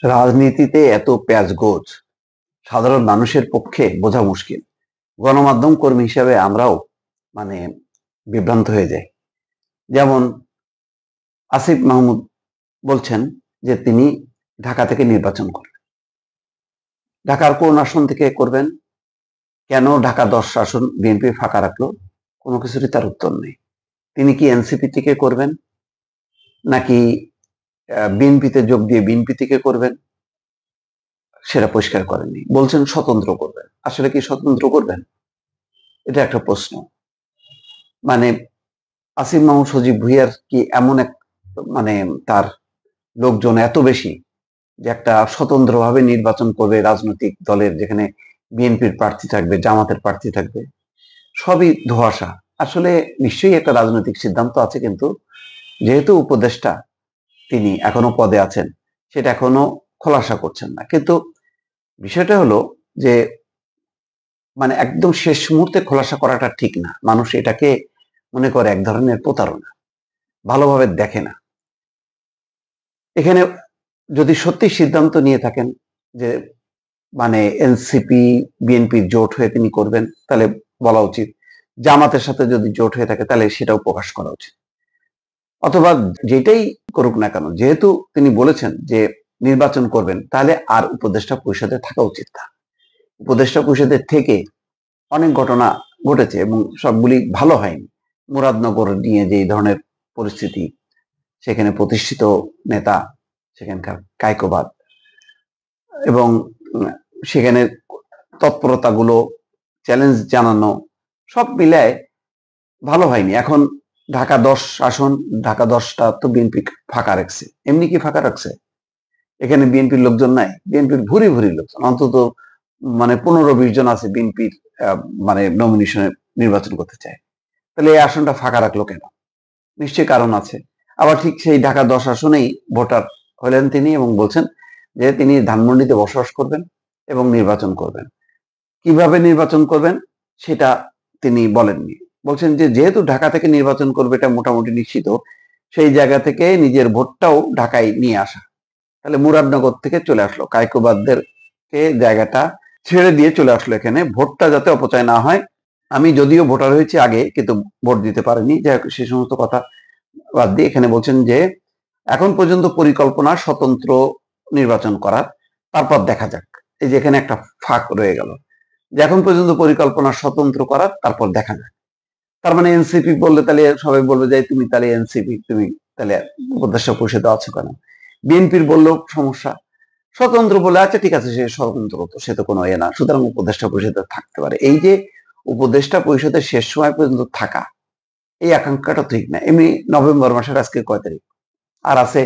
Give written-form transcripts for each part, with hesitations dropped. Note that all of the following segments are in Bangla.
রাজনীতিতে এত প্যাঁচগোছ সাধারণ মানুষের পক্ষে বোঝা মুশকিল। গণমাধ্যম কর্মী হিসেবে আমরাও মানে বিভ্রান্ত হয়ে যাই। যেমন আসিফ মাহমুদ বলছেন যে তিনি ঢাকা থেকে নির্বাচন করবেন। ঢাকার কোন আসন থেকে করবেন? কেন ঢাকা 10 আসন বিএনপি ফাঁকা রাখলো? কোনো কিছুরই তার উত্তর নেই। তিনি কি এনসিপি থেকে করবেন নাকি বিএনপিতে যোগ দিয়ে বিএনপি থেকে করবেন? সেটা পরিষ্কার করেননি। বলছেন স্বতন্ত্র করবেন। আসলে কি স্বতন্ত্র করবেন? এটা একটা প্রশ্ন। মানে আসিফ মাহমুদ সজীব ভুঁইয়ার কি এমন এক মানে তার লোকজন এত বেশি যে একটা স্বতন্ত্রভাবে নির্বাচন করবে রাজনৈতিক দলের, যেখানে বিএনপির প্রার্থী থাকবে, জামাতের প্রার্থী থাকবে, সবই ধোঁয়াশা। আসলে নিশ্চয়ই একটা রাজনৈতিক সিদ্ধান্ত আছে, কিন্তু যেহেতু উপদেষ্টা তিনি এখনো পদে আছেন, সেটা এখনো খোলাসা করছেন না। কিন্তু বিষয়টা হলো যে একদম শেষ মুহূর্তে খোলাসা করাটা ঠিক না। মানুষ এটাকে মনে করে এক ধরনের প্রতারণা, ভালোভাবে দেখে না। এখানে যদি সত্যি সিদ্ধান্ত নিয়ে থাকেন যে এনসিপি বিএনপির জোট হয়ে তিনি করবেন, তাহলে বলা উচিত। জামাতের সাথে যদি জোট হয়ে থাকে তাহলে সেটাও প্রকাশ করা উচিত। অথবা যেটাই করুক না কেন, যেহেতু তিনি বলেছেন যে নির্বাচন করবেন, তাহলে আর উপদেষ্টা পরিষদে থাকা উচিত না। উপদেষ্টা পরিষদের থেকে অনেক ঘটনা ঘটেছে এবং সবগুলি ভালো হয়নি। মুরাদনগর নিয়ে যে ধরনের পরিস্থিতি, সেখানে প্রতিষ্ঠিত নেতা, সেখানকার কায়কোবাদ এবং সেখানে তৎপরতাগুলো, চ্যালেঞ্জ জানানো, সব মিলায় ভালো হয়নি। এখন ঢাকা 10 আসন, ঢাকা 10টা তো বিএনপি ফাঁকা রাখছে। এমনি কি ফাঁকা রাখছে? এখানে বিএনপির লোকজন নাই? বিএনপির ভুরি ভুরি লোকজন, অন্তত 15-20 জন আছে বিএনপির নমিনেশনে নির্বাচন করতে চায়। তাহলে এই আসনটা ফাঁকা রাখলো কেন? নিশ্চয়ই কারণ আছে। আবার ঠিক সেই ঢাকা 10 আসনেই ভোটার হলেন তিনি এবং বলছেন যে তিনি ধানমন্ডিতে বসবাস করবেন এবং নির্বাচন করবেন। কিভাবে নির্বাচন করবেন সেটা তিনি বলেননি। বলছেন যে যেহেতু ঢাকা থেকে নির্বাচন করবে এটা মোটামুটি নিশ্চিত, সেই জায়গা থেকে নিজের ভোটটাও ঢাকায় নিয়ে আসা। তাহলে মুরাদনগর থেকে চলে আসলো, কায়কোবাদদেরকে জায়গাটা ছেড়ে দিয়ে চলে আসলো এখানে, ভোটটা যাতে অপচয় না হয়। আমি যদিও ভোটার হয়েছি আগে, কিন্তু ভোট দিতে পারিনি, যাই হোক সে সমস্ত কথা বাদ দিয়ে এখানে বলছেন যে এখন পর্যন্ত পরিকল্পনা স্বতন্ত্র নির্বাচন করার, তারপর দেখা যাক। এই যে এখানে একটা ফাঁক রয়ে গেল, যে এখন পর্যন্ত পরিকল্পনা স্বতন্ত্র করার, তারপর দেখা যাক। তার মানে এনসিপি বললে তাহলে সবাই বলবে যে তুমি তাহলে এনসিপি, তুমি তাহলে উপদেষ্টা পরিষদে আছো কেন? বিএনপির বললেও সমস্যা, স্বতন্ত্র বলে আচ্ছা ঠিক আছে, সে স্বতন্ত্র, তো সে তো কোনো না, সুতরাং উপদেষ্টা পরিষদে থাকতে পারে। এই যে উপদেষ্টা পরিষদের শেষ সময় পর্যন্ত থাকা, এই আকাঙ্ক্ষাটা ঠিক না। এমনি নভেম্বর মাসের আজকে কয় তারিখ? আর আছে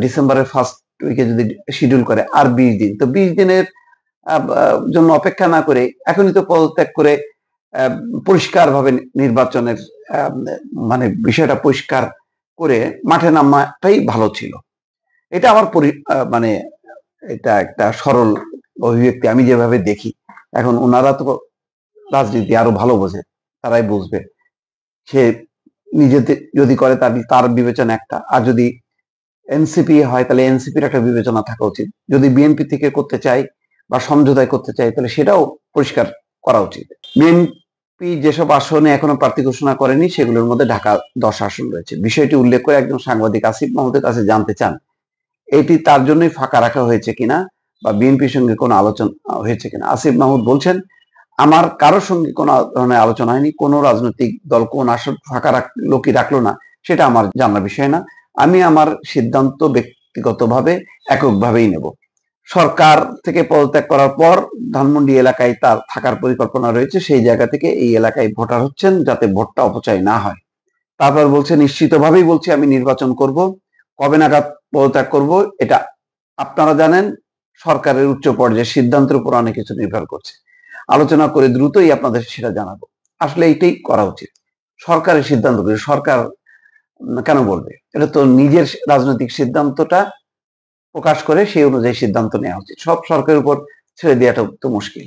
ডিসেম্বরের ফার্স্ট উইকে যদি শিডিউল করে আর 20 দিন, তো 20 দিনের জন্য অপেক্ষা না করে এখনই তো পদত্যাগ করে পরিষ্কার ভাবে নির্বাচনের বিষয়টা পরিষ্কার করে মাঠে নামাটাই ভালো ছিল। এটা আমার এটা একটা সরল অভিব্যক্তি, আমি যেভাবে দেখি। এখন ওনারা তো রাজনীতি আরো ভালো বোঝে, তারাই বুঝবে। সে নিজেতে যদি করে তার বিবেচনা একটা, আর যদি এনসিপি হয় তাহলে এনসিপির একটা বিবেচনা থাকা উচিত। যদি বিএনপি থেকে করতে চাই বা সমঝোতায় করতে চাই, তাহলে সেটাও পরিষ্কার করা উচিত। বিএনপি যেসব আসনে এখনো প্রার্থী ঘোষণা করেনি, সেগুলোর মধ্যে ঢাকা 10 আসন রয়েছে। বিষয়টি উল্লেখ করে একজন সাংবাদিক আসিফ মাহমুদের কাছে জানতে চান এটি তার জন্যই ফাঁকা রাখা হয়েছে কিনা বা বিএনপির সঙ্গে কোনো আলোচনা হয়েছে কিনা। আসিফ মাহমুদ বলছেন, আমার কারোর সঙ্গে কোনো ধরনের আলোচনা হয়নি। কোনো রাজনৈতিক দল কোন আসন ফাঁকা রাখলো কি রাখলো না, সেটা আমার জানার বিষয় না। আমি আমার সিদ্ধান্ত ব্যক্তিগতভাবে এককভাবেই নেব। সরকার থেকে পদত্যাগ করার পর ধানমন্ডি এলাকায় তার থাকার পরিকল্পনা রয়েছে, সেই জায়গা থেকে এই এলাকায় ভোটার হচ্ছেন যাতে ভোটটা অপচয় না হয়। তারপর বলছে, নিশ্চিতভাবেই বলছি আমি নির্বাচন করব। কবে নাগাদ পদত্যাগ করব এটা আপনারা জানেন, সরকারের উচ্চ পর্যায়ের সিদ্ধান্তের উপর অনেক কিছু নির্ভর করছে। আলোচনা করে দ্রুতই আপনাদের সেটা জানাবো। আসলে এইটাই করা উচিত। সরকারের সিদ্ধান্ত সরকার কেন বলবে? এটা তো নিজের রাজনৈতিক সিদ্ধান্তটা প্রকাশ করে সেই অনুযায়ী সিদ্ধান্ত নেওয়া উচিত। সব সরকারের উপর ছেড়ে দেওয়াটা তো মুশকিল।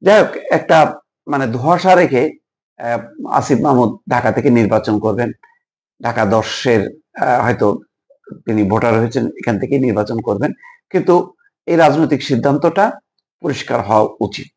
যাই হোক, একটা ধোঁয়াশা রেখে আসিফ মাহমুদ ঢাকা থেকে নির্বাচন করবেন। ঢাকা 10-এর হয়তো তিনি ভোটার হয়েছেন, এখান থেকেই নির্বাচন করবেন, কিন্তু এই রাজনৈতিক সিদ্ধান্তটা পরিষ্কার হওয়া উচিত।